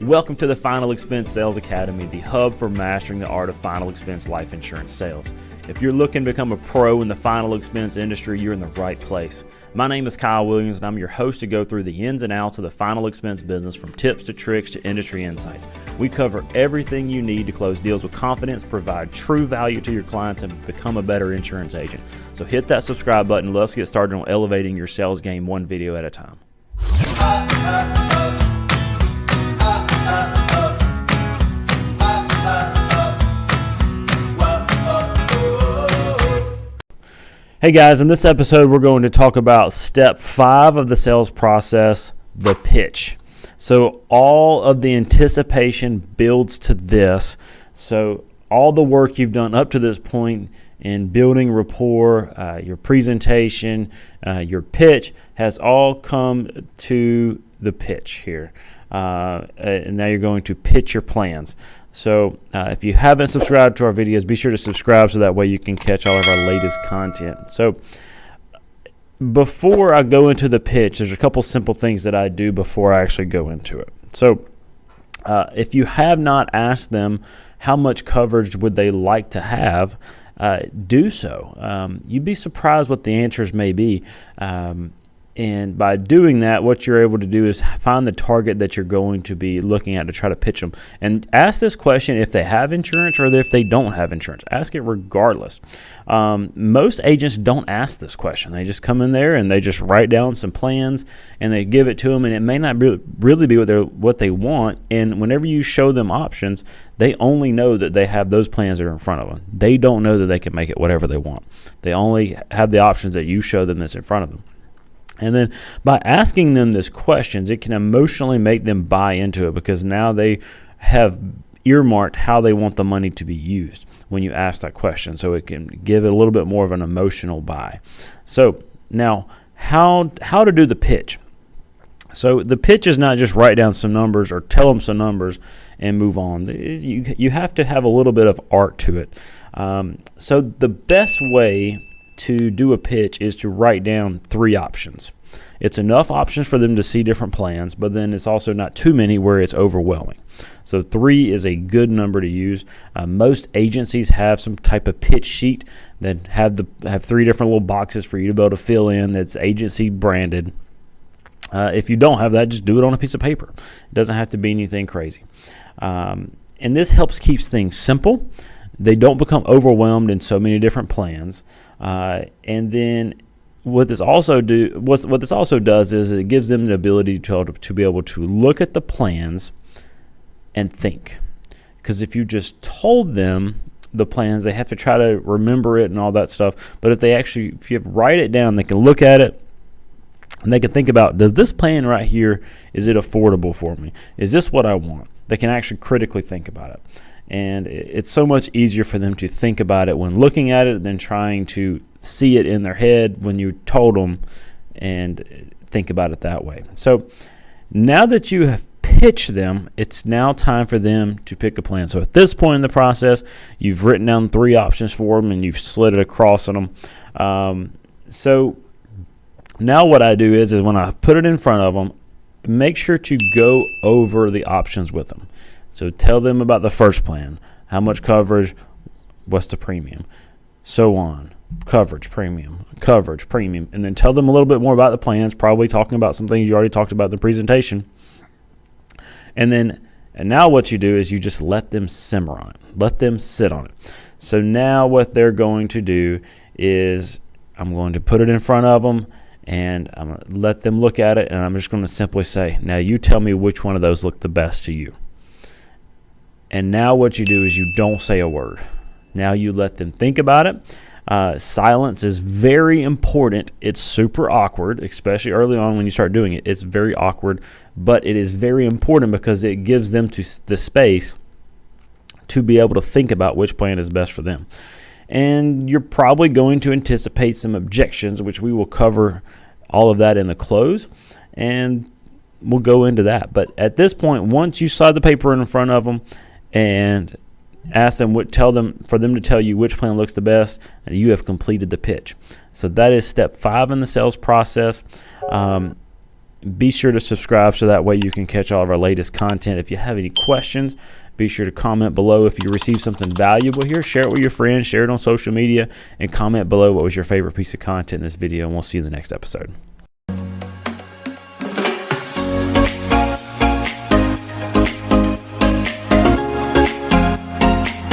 Welcome to the Final Expense Sales Academy, the hub for mastering the art of final expense life insurance sales. If you're looking to become a pro in the final expense industry, you're in the right place. My name is Kyle Williams, and I'm your host to go through the ins and outs of the final expense business, from tips to tricks to industry insights. We cover everything you need to close deals with confidence, provide true value to your clients, and become a better insurance agent. So hit that subscribe button and let's get started on elevating your sales game one video at a time. Hey guys, in this episode we're going to talk about step 5 of the sales process, the pitch. So all of the anticipation builds to this. So all the work you've done up to this point in building rapport, your presentation, your pitch has all come to the pitch here. And now you're going to pitch your plans. So if you haven't subscribed to our videos, be sure to subscribe so that way you can catch all of our latest content. So before I go into the pitch, there's a couple simple things that I do before I actually go into it. So if you have not asked them how much coverage would they like to have, do so. You'd be surprised what the answers may be. And by doing that, what you're able to do is find the target that you're going to be looking at to try to pitch them. And ask this question if they have insurance or if they don't have insurance. Ask it regardless. Most agents don't ask this question. They just come in there and they just write down some plans and they give it to them, and it may not really be what they want. And whenever you show them options, they only know that they have those plans that are in front of them. They don't know that they can make it whatever they want. They only have the options that you show them that's in front of them. And then by asking them these questions, it can emotionally make them buy into it, because now they have earmarked how they want the money to be used when you ask that question. So it can give it a little bit more of an emotional buy. So now how to do the pitch. So the pitch is not just write down some numbers or tell them some numbers and move on. You have to have a little bit of art to it. So the best way to do a pitch is to write down 3 options. It's enough options for them to see different plans, but then it's also not too many where it's overwhelming. So 3 is a good number to use. Most agencies have some type of pitch sheet that have 3 different little boxes for you to be able to fill in that's agency branded. If you don't have that, just do it on a piece of paper. It doesn't have to be anything crazy. And this helps keeps things simple. They don't become overwhelmed in so many different plans. And then what this also does is it gives them the ability to be able to look at the plans and think. Because if you just told them the plans, they have to try to remember it and all that stuff. But if you write it down, they can look at it and they can think about, does this plan right here, is it affordable for me? Is this what I want? They can actually critically think about it. And it's so much easier for them to think about it when looking at it than trying to see it in their head when you told them and think about it that way. So now that you have pitched them, it's now time for them to pick a plan. So at this point in the process, you've written down 3 options for them and you've slid it across on them. So now what I do is when I put it in front of them, make sure to go over the options with them. So tell them about the first plan, how much coverage, what's the premium, so on, coverage, premium, and then tell them a little bit more about the plans, probably talking about some things you already talked about in the presentation. And now what you do is you just let them simmer on it, let them sit on it. So now what they're going to do is I'm going to put it in front of them, and I'm going to let them look at it, and I'm just going to simply say, now you tell me which one of those look the best to you. And now what you do is you don't say a word. Now you let them think about it. Silence is very important. It's super awkward, especially early on when you start doing it. It's very awkward, but it is very important because it gives them the space to be able to think about which plan is best for them. And you're probably going to anticipate some objections, which we will cover all of that in the close, and we'll go into that. But at this point, once you slide the paper in front of them and ask them for them to tell you which plan looks the best, and you have completed the pitch. So that is step 5 in the sales process. Be sure to subscribe so that way you can catch all of our latest content. If you have any questions, be sure to comment below. If you receive something valuable here, share it with your friends, share it on social media, and comment below what was your favorite piece of content in this video, and we'll see you in the next episode.